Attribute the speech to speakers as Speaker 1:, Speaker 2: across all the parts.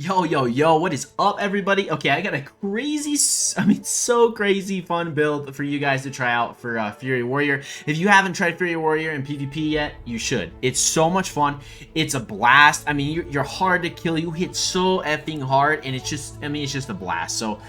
Speaker 1: Yo, what is up, everybody? Okay, I got a crazy, so crazy fun build for you guys to try out for Fury Warrior. If you haven't tried Fury Warrior in PvP yet, you should. It's so much fun. It's a blast. I mean, you're hard to kill. You hit so effing hard, and it's just, it's just a blast. So,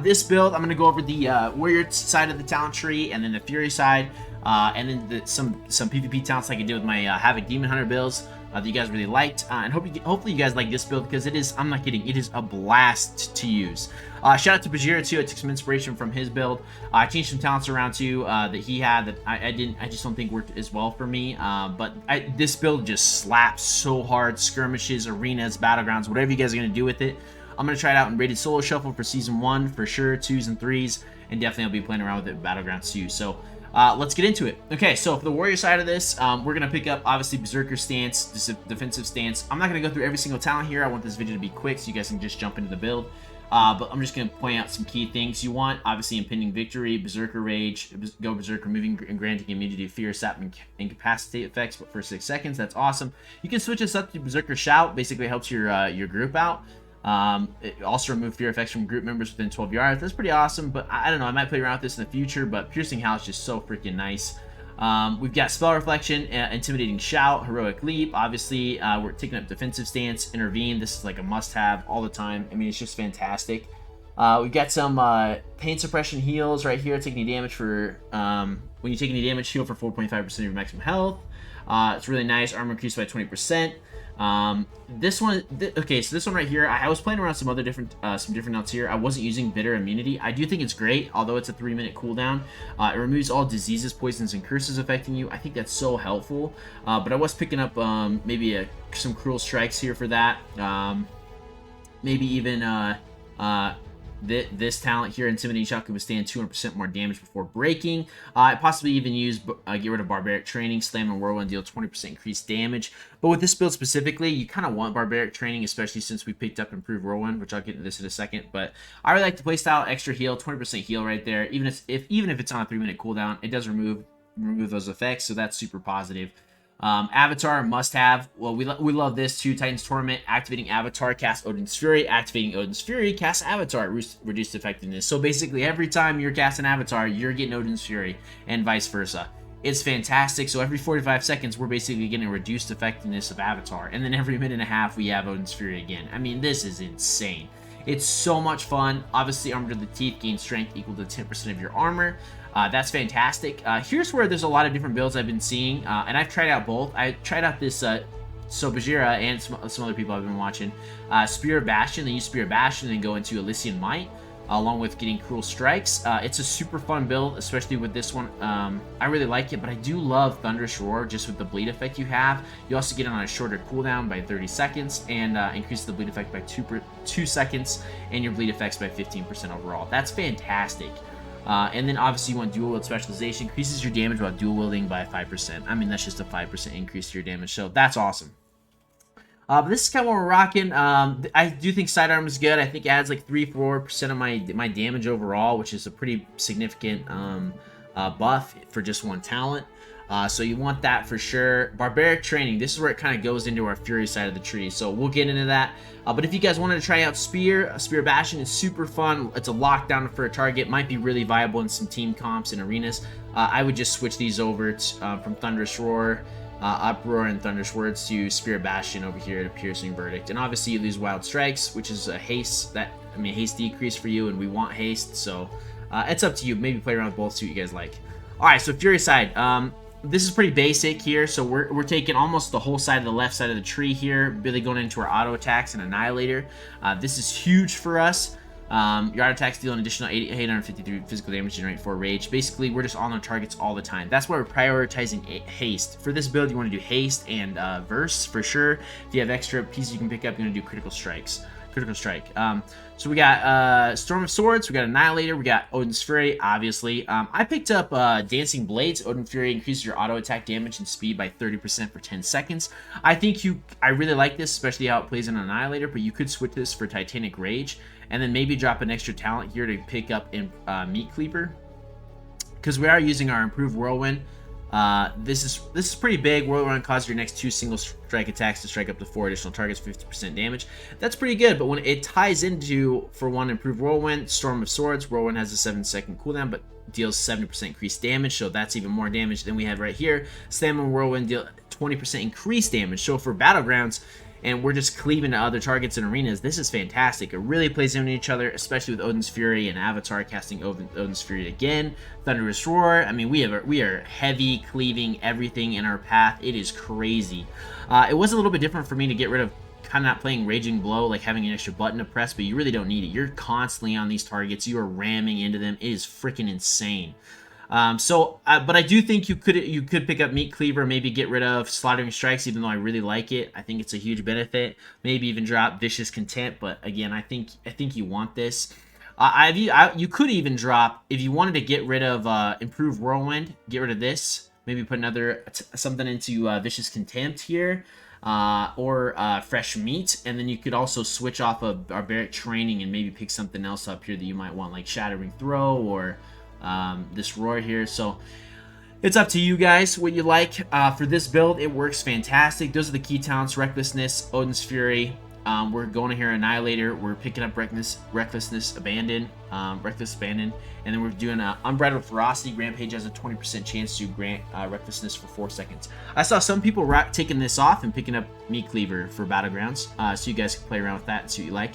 Speaker 1: this build, I'm going to go over the Warrior side of the talent tree, and then the Fury side, and then some PvP talents like I did with my Havoc Demon Hunter builds. That you guys really liked, and hopefully you guys like this build because it is, I'm not kidding, it is a blast to use. Shout out to Bajheera too. I took some inspiration from his build. I changed some talents around too that he had that I just don't think worked as well for me. But this build just slaps so hard. Skirmishes, arenas, battlegrounds, whatever you guys are gonna do with it. I'm gonna try it out in rated solo shuffle for season 1 for sure, 2s and 3s, and definitely I'll be playing around with it in battlegrounds too. So. Let's get into it. Okay, so for the warrior side of this, we're going to pick up, obviously, berserker stance, defensive stance. I'm not going to go through every single talent here. I want this video to be quick so you guys can just jump into the build. But I'm just going to point out some key things you want. Obviously, impending victory, berserker rage, go berserker, removing and granting immunity to fear, sap, and incapacitate effects but for 6 seconds. That's awesome. You can switch this up to berserker shout. Basically helps your group out. It also remove fear effects from group members within 12 yards. That's pretty awesome, but I don't know, I might play around with this in the future. But piercing howl is just so freaking nice. We've got spell reflection, intimidating shout, heroic leap. Obviously, we're taking up defensive stance, intervene. This is like a must-have all the time. I mean, it's just fantastic. We've got some pain suppression heals right here. Take any damage for when you take any damage, heal for 4.5% of your maximum health. It's really nice. Armor increased by 20%. This one, okay, so this one right here, I was playing around some different notes here. I wasn't using bitter immunity. I do think it's great, although it's a 3-minute cooldown. It removes all diseases, poisons, and curses affecting you. I think that's so helpful. But I was picking up maybe some cruel strikes here for that. Maybe even this talent here, intimidating shout, can withstand 200% more damage before breaking. I possibly even use get rid of barbaric training, slam and whirlwind, deal 20% increased damage. But with this build specifically, you kind of want barbaric training, especially since we picked up improved whirlwind, which I'll get into this in a second. But I really like the playstyle, extra heal, 20% heal right there. Even if it's on a 3-minute cooldown, it does remove those effects, so that's super positive. Avatar must-have. Well, we love this too. Titan's Torment, activating Avatar, cast Odin's Fury. Activating Odin's Fury, cast Avatar, reduced effectiveness. So basically, every time you're casting Avatar, you're getting Odin's Fury, and vice versa. It's fantastic. So every 45 seconds, we're basically getting reduced effectiveness of Avatar, and then every minute and a half, we have Odin's Fury again. I mean, this is insane. It's so much fun. Obviously, Armor to the Teeth gains strength equal to 10% of your armor. That's fantastic. Here's where there's a lot of different builds I've been seeing, and I've tried out both. I tried out this, so Bajheera and some other people I've been watching. Spear of Bastion, they use Spear of Bastion and then go into Elysian Might, along with getting Cruel Strikes. It's a super fun build, especially with this one. I really like it, but I do love Thunderous Roar just with the bleed effect you have. You also get it on a shorter cooldown by 30 seconds, and increase the bleed effect by 2 seconds, and your bleed effects by 15% overall. That's fantastic. And then obviously you want dual wield specialization, increases your damage while dual wielding by 5%. I mean, that's just a 5% increase to your damage, so that's awesome. But this is kind of what we're rocking. I do think sidearm is good. I think it adds like 3-4% of my damage overall, which is a pretty significant buff for just one talent. So you want that for sure. Barbaric training, this is where it kind of goes into our Fury side of the tree, so we'll get into that. But if you guys wanted to try out Spear Bastion is super fun. It's a lockdown for a target, might be really viable in some team comps and arenas. I would just switch these over from Thunderous Roar, Uproar, and Thunderous Words to Spear Bastion over here to Piercing Verdict. And obviously you lose Wild Strikes, which is a haste haste decrease for you, and we want haste, so it's up to you. Maybe play around with both, see what you guys like. Alright, so Fury side. This is pretty basic here, so we're taking almost the whole side of the left side of the tree here, really going into our auto attacks and Annihilator. This is huge for us. Your auto attacks deal an additional 853 physical damage, generate 4 rage. Basically, we're just on our targets all the time. That's why we're prioritizing haste. For this build, you want to do haste and verse for sure. If you have extra pieces you can pick up, you're going to do critical strikes. Critical strike. So we got Storm of Swords, we got Annihilator, we got Odin's Fury, obviously. I picked up Dancing Blades. Odin's Fury increases your auto attack damage and speed by 30% for 10 seconds. I really like this, especially how it plays in Annihilator, but you could switch this for Titanic Rage, and then maybe drop an extra talent here to pick up in Meat Cleaver, because we are using our improved Whirlwind. This is pretty big. Whirlwind causes your next 2 single strike attacks to strike up to 4 additional targets, 50% damage. That's pretty good, but when it ties into, for one, improved Whirlwind, Storm of Swords, Whirlwind has a 7-second cooldown, but deals 70% increased damage, so that's even more damage than we have right here. Stamina Whirlwind deal 20% increased damage, so for Battlegrounds, and we're just cleaving to other targets in arenas, this is fantastic. It really plays into each other, especially with Odin's Fury and Avatar casting Odin's Fury again. Thunderous Roar. I mean, we are heavy cleaving everything in our path. It is crazy. It was a little bit different for me to get rid of kind of not playing Raging Blow, like having an extra button to press, but you really don't need it. You're constantly on these targets. You are ramming into them. It is freaking insane. But I do think you could pick up Meat Cleaver, maybe get rid of Slaughtering Strikes, even though I really like it. I think it's a huge benefit. Maybe even drop Vicious Contempt, but again, I think you want this. You could even drop, if you wanted to get rid of Improved Whirlwind, get rid of this. Maybe put another something into Vicious Contempt here. Or Fresh Meat, and then you could also switch off of Barbaric Training and maybe pick something else up here that you might want, like Shattering Throw or this Roar here. So it's up to you guys what you like. For this build, it works fantastic. Those are the key talents: Recklessness, Odin's Fury. We're going to here Annihilator. We're picking up Recklessness, Abandon, Reckless Abandon, and then we're doing Unbridled Ferocity. Rampage has a 20% chance to grant Recklessness for 4 seconds. I saw some people taking this off and picking up Meat Cleaver for Battlegrounds, so you guys can play around with that and see what you like.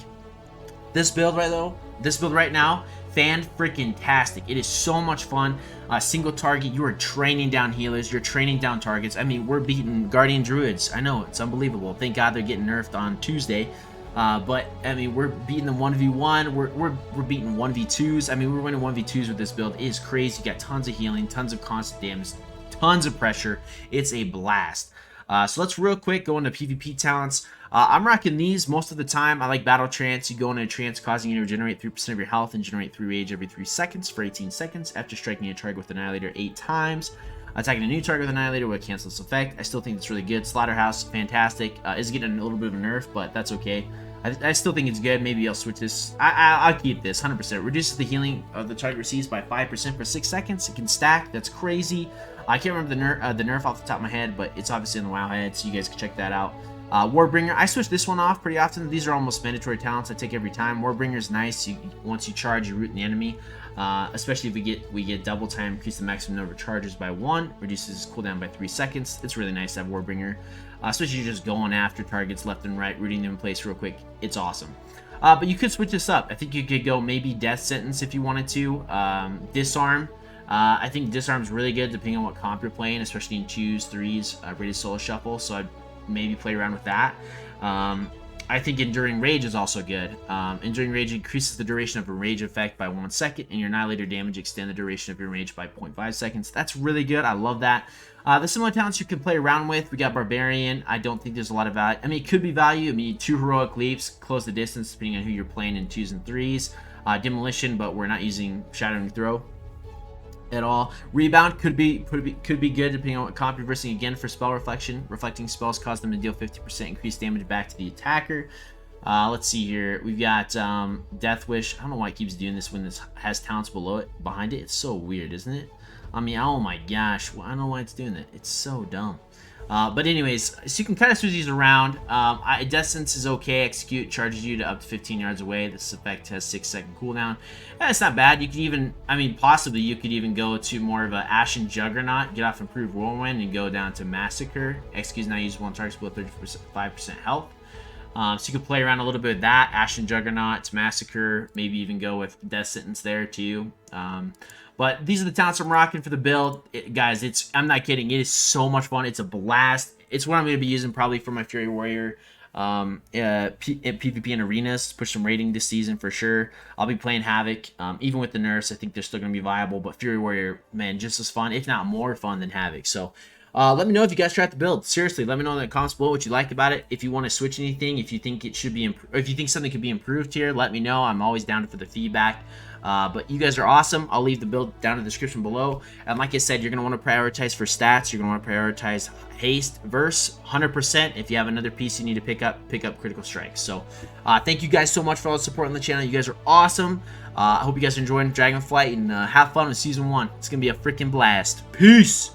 Speaker 1: This build right now, fan-freaking-tastic. It is so much fun. Single target, you are training down healers, you're training down targets. I mean, we're beating Guardian Druids. I know, it's unbelievable. Thank God they're getting nerfed on Tuesday. But, I mean, we're beating them 1v1, we're beating 1v2s. I mean, we're winning 1v2s with this build. It is crazy. You got tons of healing, tons of constant damage, tons of pressure. It's a blast. So let's real quick go into PvP talents. I'm rocking these most of the time. I like Battle Trance. You go into a trance, causing you to regenerate 3% of your health and generate 3 rage every 3 seconds for 18 seconds after striking a target with Annihilator 8 times. Attacking a new target with Annihilator will cancel this effect. I still think it's really good. Slaughterhouse, fantastic. Is getting a little bit of a nerf, but that's okay. I still think it's good. Maybe I'll switch this. I'll keep this 100%. Reduces the healing of the target receives by 5% for 6 seconds. It can stack. That's crazy. I can't remember the nerf off the top of my head, but it's obviously in the WoW head, so you guys can check that out. Warbringer, I switch this one off pretty often. These are almost mandatory talents I take every time. Warbringer is nice. Once you charge, you root the enemy. Especially if we get double time, increase the maximum number of charges by 1, reduces cooldown by 3 seconds. It's really nice to have Warbringer. Especially if you're just going after targets left and right, rooting them in place real quick. It's awesome. But you could switch this up. I think you could go maybe Death Sentence if you wanted to. Disarm. I think Disarm is really good depending on what comp you're playing, especially in 2s, 3s, Rated Solo Shuffle, so I'd maybe play around with that. I think Enduring Rage is also good. Enduring Rage increases the duration of a rage effect by 1 second, and your Annihilator damage extend the duration of your rage by 0.5 seconds. That's really good. I love that. The similar talents you can play around with, we got Barbarian. I don't think there's a lot of value. I mean, it could be value. I mean, 2 Heroic Leaps, close the distance depending on who you're playing in 2s and 3s. Demolition, but we're not using Shattering Throw at all. Rebound could be good depending on what comp you're versing. Again, for spell reflection, reflecting spells cause them to deal 50% increased damage back to the attacker. Let's see here. We've got Death Wish. I don't know why it keeps doing this when this has talents behind it. It's so weird, isn't it? I mean, oh my gosh, I don't know why it's doing that. It's so dumb. But anyways, so you can kind of switch these around. Death Sentence is okay. Execute charges you to up to 15 yards away. This effect has 6-second cooldown. It's not bad. You could even, I mean, possibly you could even go to more of a Ashen Juggernaut, get off Improved Whirlwind, and go down to Massacre. Execute now use 1 target split 35% health. So you could play around a little bit with that. Ashen Juggernaut, Massacre, maybe even go with Death Sentence there too. But these are the talents I'm rocking for the build. Guys, I'm not kidding. It is so much fun. It's a blast. It's what I'm going to be using probably for my Fury Warrior PvP and arenas. Push some rating this season for sure. I'll be playing Havoc. Even with the nerfs, I think they're still going to be viable. But Fury Warrior, man, just as fun, if not more fun than Havoc. So let me know if you guys tried the build. Seriously, let me know in the comments below what you liked about it. If you want to switch anything, if you think it should be, or if you think something could be improved here, let me know. I'm always down for the feedback. But you guys are awesome. I'll leave the build down in the description below. And like I said, you're going to want to prioritize for stats. You're going to want to prioritize haste, verse, 100%. If you have another piece you need to pick up critical strikes. So thank you guys so much for all the support on the channel. You guys are awesome. I hope you guys are enjoying Dragonflight and have fun with Season 1. It's going to be a freaking blast. Peace!